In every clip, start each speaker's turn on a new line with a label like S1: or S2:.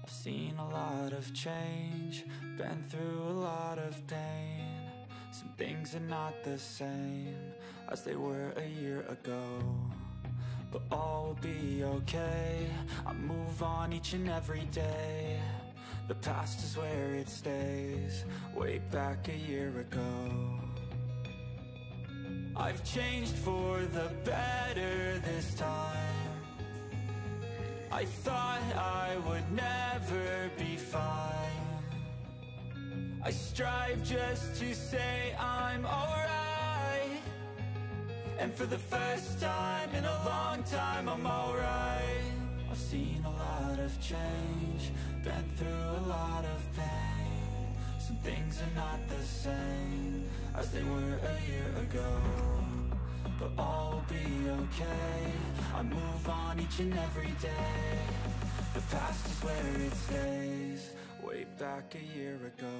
S1: I've seen a lot of change, been through a lot of pain. Some things are not the same as they were a year ago, but all will be okay. I move on each and every day. The past is where it stays, way back a year ago. I've changed for the better this time. I thought I would never be fine. I strive just to say I'm alright, and for the first time in a long time I'm alright. I've seen a lot of change, been through a lot of pain. Some things are not the same as they were a year ago, but all will be okay. I move on each and every day. The past is where it stays, way back a year ago.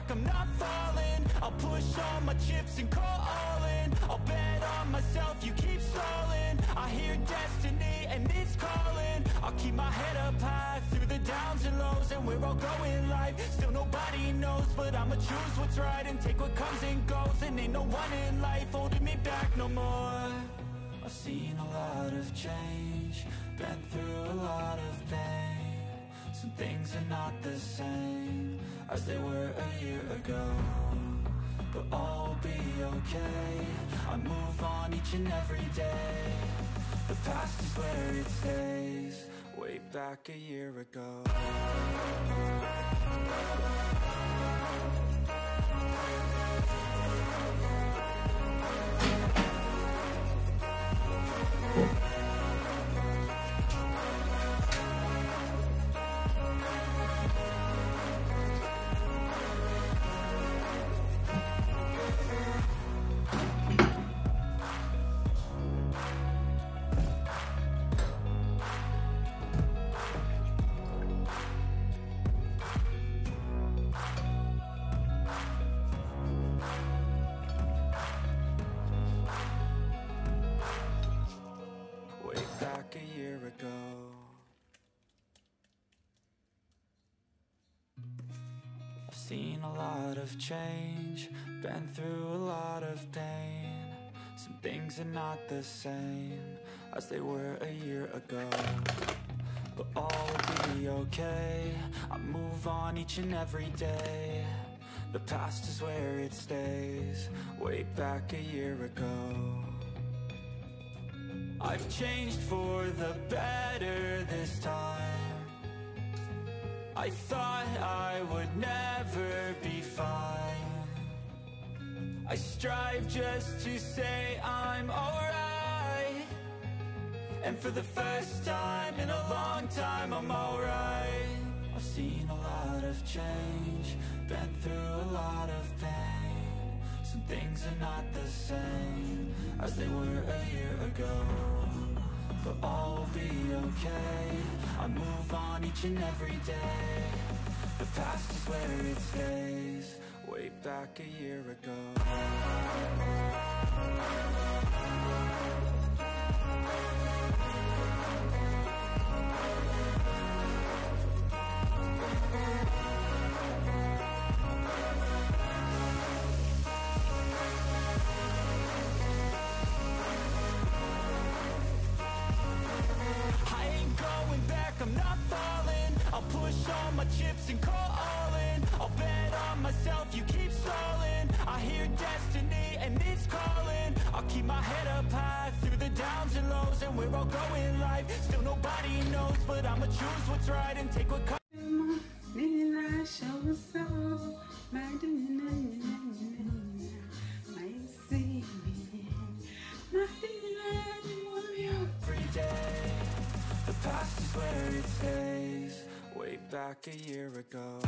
S1: I'm not falling, I'll push all my chips and call all in. I'll bet on myself, you keep stalling. I hear destiny and it's calling. I'll keep my head up high through the downs and lows, and we're all going live. Still nobody knows, but I'ma choose what's right and take what comes and goes. And ain't no one in life holding me back no more. I've seen a lot of change, been through a lot of pain. Some things are not the same as they were a year ago, but all will be okay. I move on each and every day. The past is where it stays, way back a year ago. Back a year ago. I've seen a lot of change, been through a lot of pain. Some things are not the same as they were a year ago, but all will be okay. I move on each and every day. The past is where it stays, way back a year ago. I've changed for the better this time. I thought I would never be fine. I strive just to say I'm alright, and for the first time in a long time I'm alright. I've seen a lot of change, been through a lot of pain. Some things are not the same as they were a year ago, but all will be okay. I move on each and every day. The past is where it stays, way back a year ago. I'm not falling, I'll push all my chips and call all in. I'll bet on myself, you keep stalling. I hear destiny and it's calling. I'll keep my head up high through the downs and lows, and we're all going live. Still nobody knows, but I'ma choose what's right and take what comes. Every day, the past is where it stays, way back a year ago.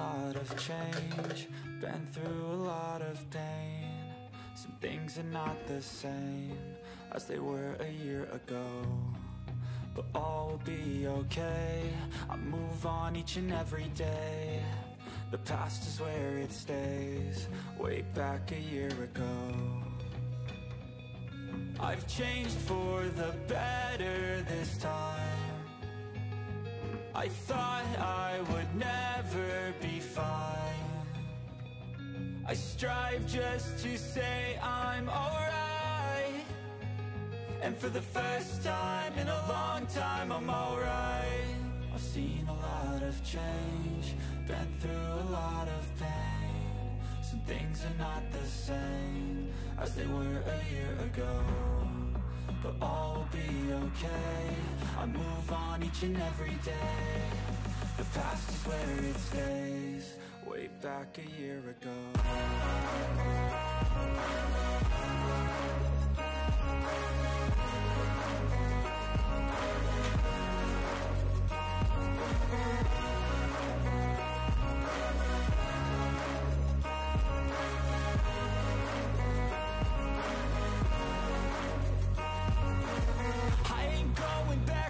S1: lot of change, been through a lot of pain. Some things are not the same as they were a year ago, but all will be okay. I move on each and every day. The past is where it stays, way back a year ago. I've changed for the better this time. I thought I would never be fine. I strive just to say I'm alright, and for the first time in a long time I'm alright. I've seen a lot of change, been through a lot of pain. Some things are not the same as they were a year ago, but all will be okay. I move on each and every day. The past is where it stays, way back a year ago.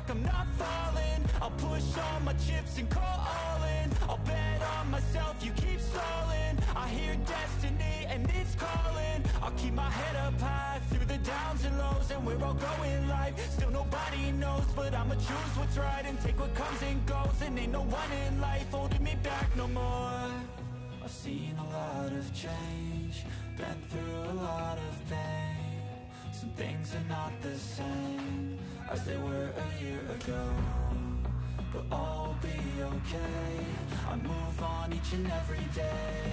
S1: I'm not falling, I'll push all my chips and call all in. I'll bet on myself, you keep stalling. I hear destiny and it's calling. I'll keep my head up high through the downs and lows, and we're all going live. Still nobody knows, but I'ma choose what's right and take what comes and goes. And ain't no one in life holding me back no more. I've seen a lot of change, been through a lot of pain. Some things are not the same as they were a year ago, but all will be okay. I move on each and every day.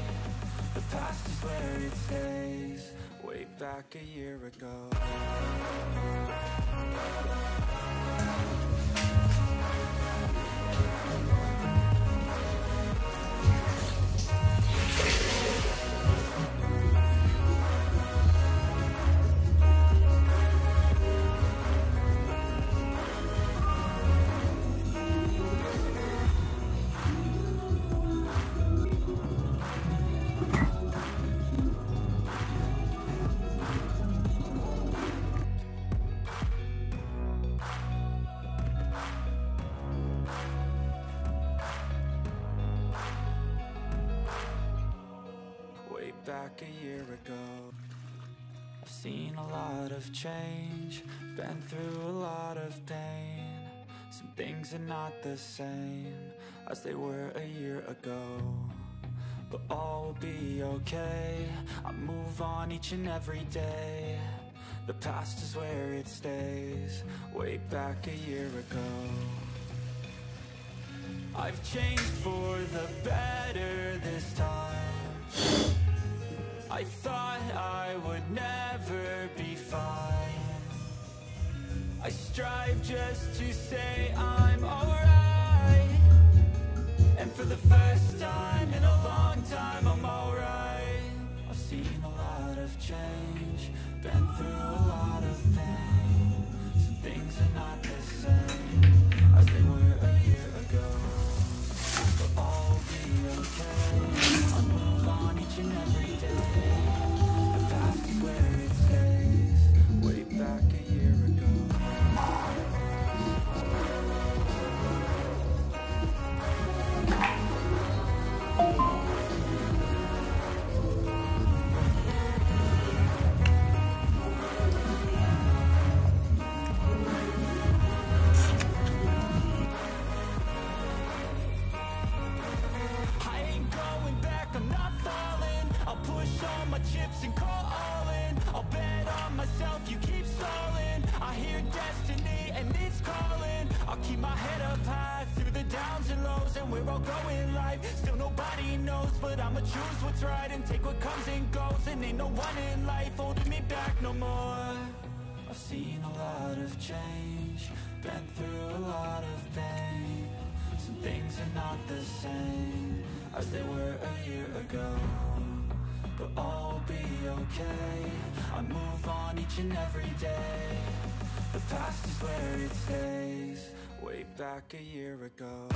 S1: The past is where it stays, way back a year ago. Back a year ago, I've seen a lot of change, been through a lot of pain. Some things are not the same as they were a year ago, but all will be okay. I move on each and every day. The past is where it stays, way back a year ago. I've changed for the better this time. I thought I would never be fine. I strive just to say I'm alright, and for the first time in a long time I'm alright. I've seen a lot of change, been through a lot of pain. Some things are not the same as they were a year ago, but all will be okay. I move on each and every day. The past is where it stays, way back a year ago. Chips and call all in. I'll bet on myself, you keep stalling. I hear destiny and it's calling. I'll keep my head up high through the downs and lows, and we're all going live. Still nobody knows, but I'ma choose what's right and take what comes and goes. And ain't no one in life holding me back no more. I've seen a lot of change, been through a lot of pain. Some things are not the same as they were a year ago, but all will be okay. I move on each and every day. The past is where it stays, way back a year ago.